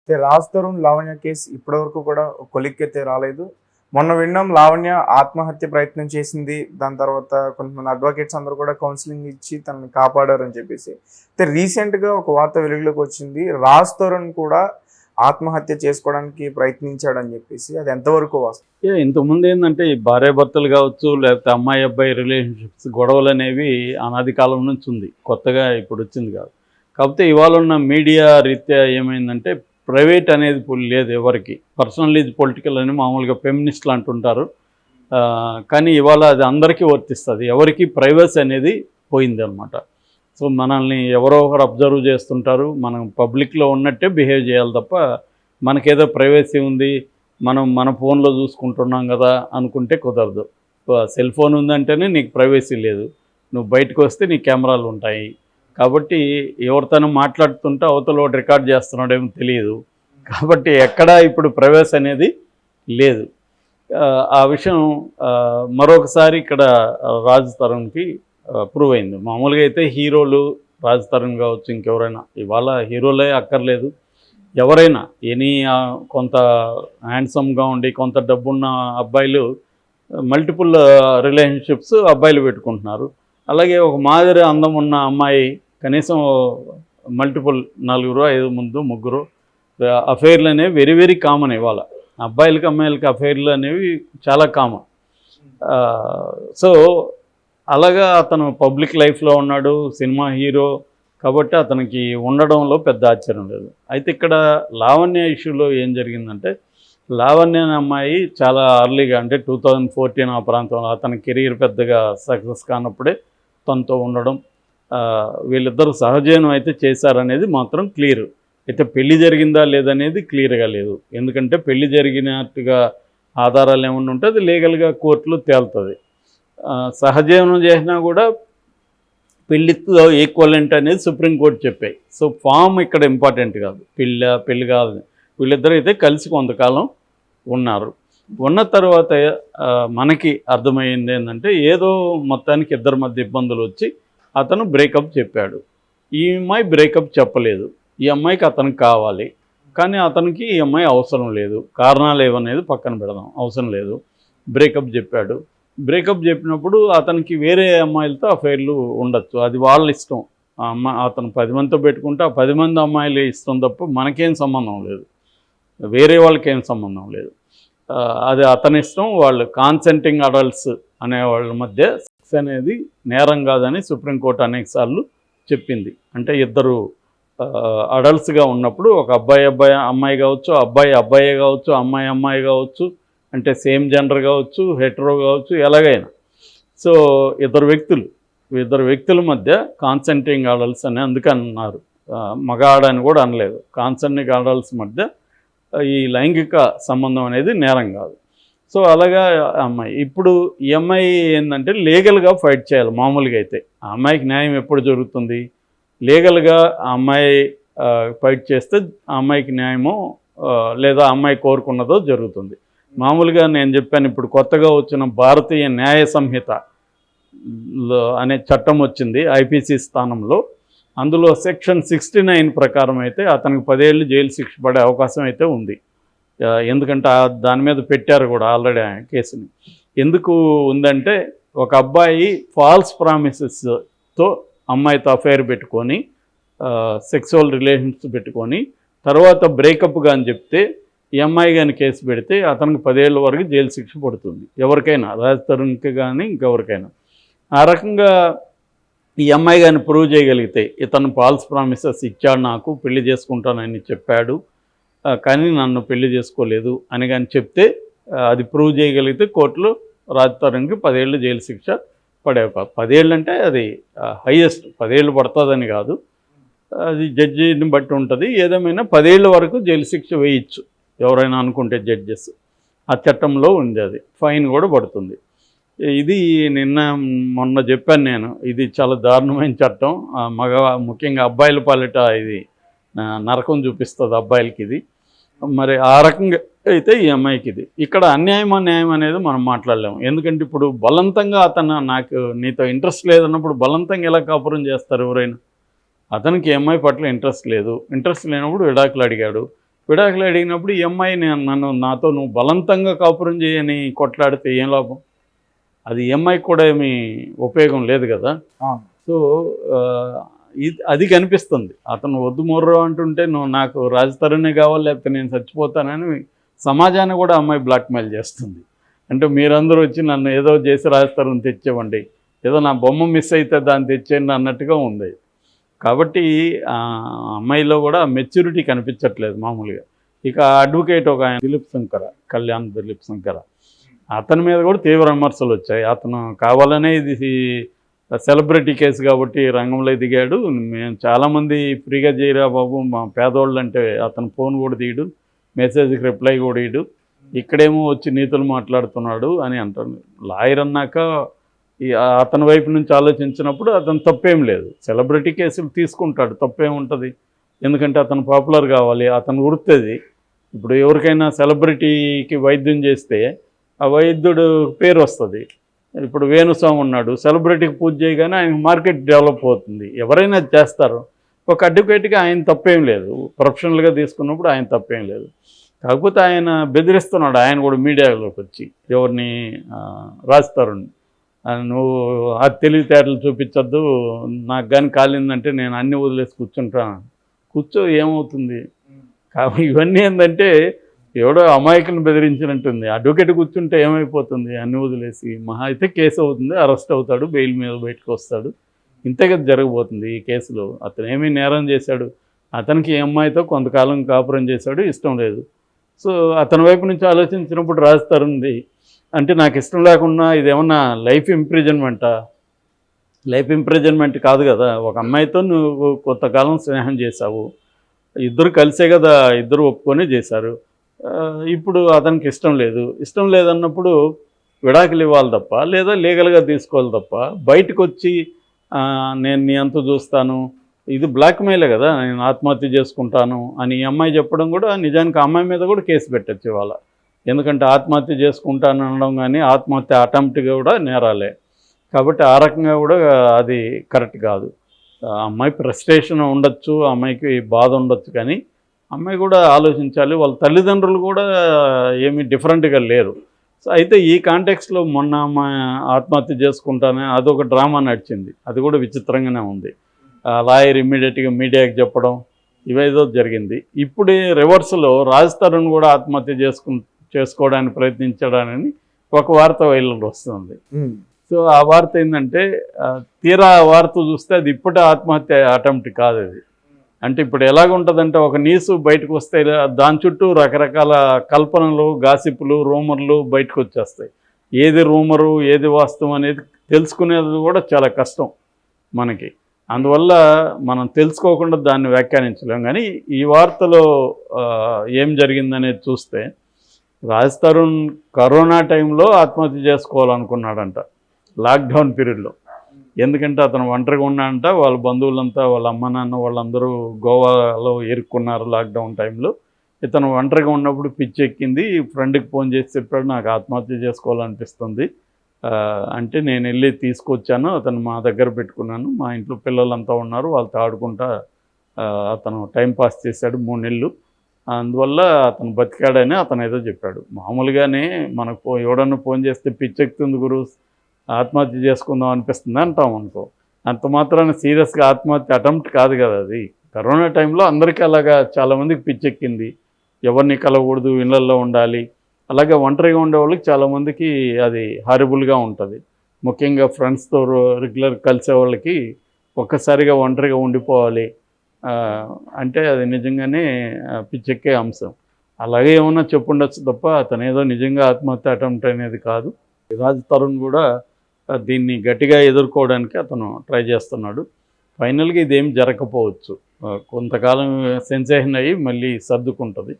Raj Tarun Lavanya case ఇప్పటివరకు కూడా ఒక కొలిక్కి రాలేదు. మొన్న విన్నాం లావణ్య ఆత్మహత్య ప్రయత్నం చేసింది. దాని తర్వాత కొంతమంది అడ్వకేట్స్ అందరూ కూడా కౌన్సిలింగ్ ఇచ్చి తనని కాపాడారని చెప్పేసి. రీసెంట్గా ఒక వార్త వెలుగులోకి వచ్చింది. రాజ్ తరుణ్ కూడా ఆత్మహత్య చేసుకోవడానికి ప్రయత్నించాడని చెప్పేసి. అది ఎంతవరకు వాస్తవం? ఇంతకుముందు ఏంటంటే ఈ భార్యాభర్తలు కావచ్చు, లేకపోతే అమ్మాయి అబ్బాయి రిలేషన్షిప్స్ గొడవలు అనేవి అనాది కాలం నుంచి ఉంది, కొత్తగా ఇప్పుడు వచ్చింది కాదు. కాకపోతే ఇవాళ ఉన్న మీడియా రీత్యా ఏమైందంటే ప్రైవేట్ అనేది లేదు ఎవరికి. పర్సనల్ ఈజ్ పొలిటికల్ అని మామూలుగా ఫెమినిస్టులు అంటుంటారు. కానీ ఇవాళ అది అందరికీ వర్తిస్తుంది. ఎవరికి ప్రైవసీ అనేది పోయింది అనమాట. సో మనల్ని ఎవరో ఒకరు అబ్జర్వ్ చేస్తుంటారు. మనం పబ్లిక్లో ఉన్నట్టే బిహేవ్ చేయాలి తప్ప మనకేదో ప్రైవసీ ఉంది, మనం మన ఫోన్లో చూసుకుంటున్నాం కదా అనుకుంటే కుదరదు. సెల్ ఫోన్ ఉందంటేనే నీకు ప్రైవసీ లేదు. నువ్వు బయటకు వస్తే నీ కెమెరాలు ఉంటాయి. కాబట్టి ఎవరితోనో మాట్లాడుతుంటే అవతల ఒకటి రికార్డ్ చేస్తున్నాడేమో తెలియదు. కాబట్టి ఎక్కడా ఇప్పుడు ప్రైవసీ అనేది లేదు. ఆ విషయం మరొకసారి ఇక్కడ రాజ్ తరుణ్కి ప్రూవ్ అయింది. మామూలుగా అయితే హీరోలు రాజ్ తరుణ్ కావచ్చు, ఇంకెవరైనా, ఇవాళ హీరోలే అక్కర్లేదు, ఎవరైనా ఎనీ కొంత హ్యాండ్సమ్గా ఉండి కొంత డబ్బున్న అబ్బాయిలు మల్టిపుల్ రిలేషన్షిప్స్ అబ్బాయిలు పెట్టుకుంటున్నారు. అలాగే ఒక మాదిరి అందం ఉన్న అమ్మాయి కనీసం మల్టిపుల్ 4, 5 ముందు ముగ్గురు అఫైర్లు అనేవి వెరీ వెరీ కామన్. ఇవాళ అబ్బాయిలకి అమ్మాయిలకి అఫైర్లు అనేవి చాలా కామన్. సో అలాగా అతను పబ్లిక్ లైఫ్లో ఉన్నాడు, సినిమా హీరో కాబట్టి అతనికి ఉండడంలో పెద్ద ఆశ్చర్యం లేదు. అయితే ఇక్కడ లావణ్య ఇష్యూలో ఏం జరిగిందంటే, లావణ్య అనే అమ్మాయి చాలా అర్లీగా అంటే 2014 ఆ ప్రాంతంలో అతని కెరీర్ పెద్దగా సక్సెస్ కానప్పుడే తనతో ఉండడం, వీళ్ళిద్దరూ సహజీవనం అయితే చేశారనేది మాత్రం క్లియర్. అయితే పెళ్లి జరిగిందా లేదనేది క్లియర్గా లేదు. ఎందుకంటే పెళ్లి జరిగినట్టుగా ఆధారాలు ఏమన్నా ఉంటే అది లీగల్గా కోర్టులో తేలుతుంది. సహజీవనం చేసినా కూడా పెళ్లితో ఈక్వలెంట్ అనేది సుప్రీంకోర్టు చెప్పాయి. సో ఫామ్ ఇక్కడ ఇంపార్టెంట్ కాదు, పెళ్ళి కాదు. వీళ్ళిద్దరూ అయితే కలిసి కొంతకాలం ఉన్నారు. ఉన్న తర్వాత మనకి అర్థమైంది ఏంటంటే ఏదో మొత్తానికి ఇద్దరి మధ్య ఇబ్బందులు వచ్చి అతను బ్రేకప్ చెప్పాడు. ఈ అమ్మాయి బ్రేకప్ చెప్పలేదు. ఈ అమ్మాయికి అతనికి కావాలి, కానీ అతనికి ఈ అమ్మాయి అవసరం లేదు. కారణాలు ఏవనేది పక్కన పెడదాం, అవసరం లేదు. బ్రేకప్ చెప్పాడు. బ్రేకప్ చెప్పినప్పుడు అతనికి వేరే అమ్మాయిలతో అఫైర్లు ఉండొచ్చు, అది వాళ్ళ ఇష్టం. అతను 10 మందితో పెట్టుకుంటే ఆ 10 మంది అమ్మాయిలు ఇష్టం తప్ప మనకేం సంబంధం లేదు, వేరే వాళ్ళకి ఏం సంబంధం లేదు. అది అతని ఇష్టం. వాళ్ళు కాన్సెంటింగ్ అడల్ట్స్ అనే వాళ్ళ మధ్య సెక్స్ అనేది నేరం కాదని సుప్రీంకోర్టు అనేకసార్లు చెప్పింది. అంటే ఇద్దరు అడల్ట్స్గా ఉన్నప్పుడు ఒక అమ్మాయి కావచ్చు, అబ్బాయి కావచ్చు, అమ్మాయి కావచ్చు, అంటే సేమ్ జెండర్ కావచ్చు, హెటరో కావచ్చు, ఎలాగైనా. సో ఇద్దరు వ్యక్తుల మధ్య కాన్సెంటింగ్ అడల్ట్స్ అని అందుకన్నారు, మగ ఆడని కూడా అనలేదు. కాన్సెంటింగ్ అడల్ట్స్ మధ్య ఈ లైంగిక సంబంధం అనేది నేరం కాదు. సో అలాగా అమ్మాయి ఇప్పుడు ఈ అమ్మాయి ఏంటంటే లీగల్గా ఫైట్ చేయాలి. మామూలుగా అయితే ఆ అమ్మాయికి న్యాయం ఎప్పుడు జరుగుతుంది? లీగల్గా ఆ అమ్మాయి ఫైట్ చేస్తే ఆ అమ్మాయికి న్యాయమో లేదా అమ్మాయి కోరుకున్నదో జరుగుతుంది. మామూలుగా నేను చెప్పాను, ఇప్పుడు కొత్తగా వచ్చిన భారతీయ న్యాయ సంహిత అనే చట్టం వచ్చింది ఐపీసీ స్థానంలో. అందులో సెక్షన్ 69 ప్రకారం అయితే అతనికి 10 ఏళ్ళు జైలు శిక్ష పడే అవకాశం అయితే ఉంది. ఎందుకంటే దాని మీద పెట్టారు కూడా ఆల్రెడీ కేసుని. ఎందుకు ఉందంటే ఒక అబ్బాయి ఫాల్స్ ప్రామిసెస్తో అమ్మాయితో అఫైర్ పెట్టుకొని సెక్సువల్ రిలేషన్స్ పెట్టుకొని తర్వాత బ్రేకప్గా అని చెప్తే ఈ అమ్మాయి కానీ కేసు పెడితే అతనికి 10 ఏళ్ళ వరకు జైలు శిక్ష పడుతుంది. ఎవరికైనా, రాజ్ తరుణ్కి కానీ ఇంకెవరికైనా. ఆ రకంగా ఈ అమ్మాయి కానీ ప్రూవ్ చేయగలిగితే ఇతను ఫాల్స్ ప్రామిసెస్ ఇచ్చాడు, నాకు పెళ్లి చేసుకుంటానని చెప్పాడు కానీ నన్ను పెళ్లి చేసుకోలేదు అని కానీ చెప్తే, అది ప్రూవ్ చేయగలిగితే కోర్టులో రాజ్ తరుణ్కి 10 ఏళ్ళు జైలు శిక్ష పడే 10 ఏళ్ళు అంటే అది హైయెస్ట్. 10 ఏళ్ళు పడుతుందని కాదు, అది జడ్జిని బట్టి ఉంటుంది. ఏదేమైనా 10 ఏళ్ళ వరకు జైలు శిక్ష వేయచ్చు ఎవరైనా అనుకుంటే జడ్జెస్. ఆ చట్టంలో ఉంది, అది ఫైన్ కూడా పడుతుంది. ఇది మొన్న చెప్పాను నేను, ఇది చాలా దారుణమైన చట్టం. ముఖ్యంగా అబ్బాయిల పాలిట ఇది నరకం చూపిస్తుంది అబ్బాయిలకి ఇది. మరి ఆ రకంగా అయితే ఈ అమ్మాయికి ఇది. ఇక్కడ న్యాయం అనేది మనం మాట్లాడలేము. ఎందుకంటే ఇప్పుడు బలవంతంగా నాకు నీతో ఇంట్రెస్ట్ లేదన్నప్పుడు బలవంతంగా ఎలా కాపురం చేస్తారు ఎవరైనా? అతనికి ఈ అమ్మాయి పట్ల ఇంట్రెస్ట్ లేదు. ఇంట్రెస్ట్ లేనప్పుడు విడాకులు అడిగాడు. విడాకులు అడిగినప్పుడు ఈ అమ్మాయి నాతో నువ్వు బలవంతంగా కాపురం చేయని కొట్లాడితే ఏం లాభం? అది ఈ అమ్మాయికి కూడా ఏమీ ఉపయోగం లేదు కదా. అవును. సో అది కనిపిస్తుంది. అతను వద్దు మొర్రో అంటుంటే నువ్వు నాకు రాజతరుణే కావాలి లేకపోతే నేను చచ్చిపోతానని సమాజాన్ని కూడా అమ్మాయి బ్లాక్మెయిల్ చేస్తుంది. అంటే మీరందరూ వచ్చి నన్ను ఏదో చేసి రాజతరుణ్ తెచ్చేవండి, ఏదో నా బొమ్మ మిస్ అయితే దాన్ని తెచ్చేయండి అన్నట్టుగా ఉంది. కాబట్టి అమ్మాయిలో కూడా మెచ్యూరిటీ కనిపించట్లేదు మామూలుగా. ఇక అడ్వకేట్ ఒక ఆయన దిలీప్ శంకర, కళ్యాణ్ దిలీప్ శంకర, అతని మీద కూడా తీవ్ర విమర్శలు వచ్చాయి. అతను కావాలనే ఇది సెలబ్రిటీ కేసు కాబట్టి రంగంలో దిగాడు. మేము చాలామంది ఫ్రీగా చేయరా బాబు మా పేదోళ్ళు అంటే అతను ఫోన్ కూడా తీయడు, మెసేజ్కి రిప్లై కూడా ఇయ్యడు, ఇక్కడేమో వచ్చి నీతులు మాట్లాడుతున్నాడు అని అంటారు. లాయర్ అన్నాక అతని వైపు నుంచి ఆలోచించినప్పుడు అతను తప్పేం లేదు. సెలబ్రిటీ కేసులు తీసుకుంటాడు, తప్పేముంటుంది. ఎందుకంటే అతను పాపులర్ కావాలి, అతను వృత్తిది. ఇప్పుడు ఎవరికైనా సెలబ్రిటీకి వైద్యం చేస్తే ఆ వైద్యుడు పేరు వస్తుంది. ఇప్పుడు వేణుస్వామి ఉన్నాడు, సెలబ్రిటీకి పూజ చేయగానే ఆయన మార్కెట్ డెవలప్ అవుతుంది. ఎవరైనా చేస్తారు. ఒక అడ్వకేట్గా ఆయన తప్పేం లేదు, ప్రొఫెషనల్గా తీసుకున్నప్పుడు ఆయన తప్పేం లేదు. కాకపోతే ఆయన బెదిరిస్తున్నాడు, ఆయన కూడా మీడియాలోకి వచ్చి ఎవరిని రాస్తారు, నువ్వు ఆ తెలివితేటలు చూపించద్దు, నాకు కానీ కాలిందంటే నేను అన్నీ వదిలేసి కూర్చుంటాను. కూర్చో ఏమవుతుంది? కాబట్టి ఇవన్నీ ఏంటంటే ఎవడో అమాయకులను బెదిరించినట్టుంది. అడ్వకేట్ కూర్చుంటే ఏమైపోతుంది? అన్నీ వదిలేసి మహా అయితే కేసు అవుతుంది, అరెస్ట్ అవుతాడు, బెయిల్ మీద బయటకు వస్తాడు. ఇంతగా జరగబోతుంది ఈ కేసులో. అతను ఏమీ నేరం చేశాడు, అతనికి ఈ అమ్మాయితో కొంతకాలం కాపురం చేశాడు, ఇష్టం లేదు. సో అతని వైపు నుంచి ఆలోచించినప్పుడు రాజతరుణ్ది అంటే నాకు ఇష్టం లేకుండా ఇదేమన్నా లైఫ్ ఇంప్రిజన్మెంటా? లైఫ్ ఇంప్రిజన్మెంట్ కాదు కదా. ఒక అమ్మాయితో నువ్వు కొంతకాలం స్నేహం చేశావు, ఇద్దరు కలిసే కదా, ఇద్దరు ఒప్పుకొని చేశారు. ఇప్పుడు అతనికి ఇష్టం లేదు. ఇష్టం లేదన్నప్పుడు విడాకులు ఇవ్వాలి తప్ప, లేదా లీగల్గా తీసుకోవాలి తప్ప, బయటకు వచ్చి నేను నీ అంత చూస్తాను, ఇది బ్లాక్మెయిలే కదా, నేను ఆత్మహత్య చేసుకుంటాను అని ఈ అమ్మాయి చెప్పడం కూడా నిజానికి ఆ అమ్మాయి మీద కూడా కేసు పెట్టచ్చు ఇవాళ. ఎందుకంటే ఆత్మహత్య చేసుకుంటాను అనడం కానీ ఆత్మహత్య అటెంప్ట్ కూడా నేరాలే. కాబట్టి ఆ రకంగా కూడా అది కరెక్ట్ కాదు. అమ్మాయి ఫ్రస్ట్రేషన్ ఉండొచ్చు, అమ్మాయికి బాధ ఉండొచ్చు, కానీ అమ్మాయి కూడా ఆలోచించాలి. వాళ్ళ తల్లిదండ్రులు కూడా ఏమీ డిఫరెంట్గా లేరు. సో అయితే ఈ కాంటెక్స్లో మొన్న అమ్మాయి ఆత్మహత్య చేసుకుంటానే అదొక డ్రామా నడిచింది, అది కూడా విచిత్రంగానే ఉంది. లాయర్ ఇమ్మీడియట్గా మీడియాకి చెప్పడం ఇవేదో జరిగింది. ఇప్పుడే రివర్స్లో రాజతరుణ్ కూడా ఆత్మహత్య చేసుకోవడానికి ప్రయత్నించడానని ఒక వార్త వైరల్ వస్తుంది. సో ఆ వార్త ఏంటంటే తీరా వార్త చూస్తే అది ఇప్పటి ఆత్మహత్య అటెంప్ట్ కాదు అది. అంటే ఇప్పుడు ఎలాగుంటుందంటే ఒక న్యూస్ బయటకు వస్తే దాని చుట్టూ రకరకాల కల్పనలు, గాసిపులు, రూమర్లు బయటకు వచ్చేస్తాయి. ఏది రూమరు ఏది వాస్తవం అనేది తెలుసుకునేది కూడా చాలా కష్టం మనకి. అందువల్ల మనం తెలుసుకోకుండా దాన్ని వ్యాఖ్యానించలేం. కానీ ఈ వార్తలో ఏం జరిగిందనేది చూస్తే రాజతరుణ్ కరోనా టైంలో ఆత్మహత్య చేసుకోవాలనుకున్నాడంట, లాక్డౌన్ పీరియడ్లో. ఎందుకంటే అతను ఒంటరిగా ఉన్నాడంట, వాళ్ళ బంధువులంతా వాళ్ళ అమ్మ నాన్న వాళ్ళందరూ గోవాలో ఇరుక్కున్నారు లాక్డౌన్ టైంలో. ఇతను ఒంటరిగా ఉన్నప్పుడు పిచ్చెక్కింది, ఫ్రెండ్కి ఫోన్ చేసి చెప్పాడు నాకు ఆత్మహత్య చేసుకోవాలనిపిస్తుంది అంటే నేను వెళ్ళి తీసుకొచ్చాను, అతను మా దగ్గర పెట్టుకున్నాను, మా ఇంట్లో పిల్లలంతా ఉన్నారు వాళ్ళతో ఆడుకుంటా అతను టైంపాస్ చేశాడు 3 నెలలు, అందువల్ల అతను బతికాడని అతను ఏదో చెప్పాడు. మామూలుగానే మనకు ఎవడన్నా ఫోన్ చేస్తే పిచ్చెక్కుతుంది గురు, ఆత్మహత్య చేసుకుందాం అనిపిస్తుంది అంటాం అనుకో, అంత మాత్రాన సీరియస్గా ఆత్మహత్య అటెంప్ట్ కాదు కదా అది. కరోనా టైంలో అందరికీ అలాగా చాలామందికి పిచ్చెక్కింది, ఎవరిని కలవకూడదు, ఇళ్ళల్లో ఉండాలి. అలాగే ఒంటరిగా ఉండే వాళ్ళకి చాలామందికి అది హారిబుల్గా ఉంటుంది. ముఖ్యంగా ఫ్రెండ్స్తో రెగ్యులర్ కలిసే వాళ్ళకి ఒక్కసారిగా ఒంటరిగా ఉండిపోవాలి అంటే అది నిజంగానే పిచ్చెక్కే అంశం. అలాగే ఏమన్నా చెప్పుండొచ్చు తప్ప అతను ఏదో నిజంగా ఆత్మహత్య అటెంప్ట్ అనేది కాదు. రాజతరుణ్ కూడా దీన్ని గట్టిగా ఎదుర్కోవడానికి అతను ట్రై చేస్తున్నాడు. ఫైనల్గా ఇదేం జరగకపోవచ్చు, కొంతకాలం సెన్సేషన్ అయ్యి మళ్ళీ సర్దుకుంటుంది.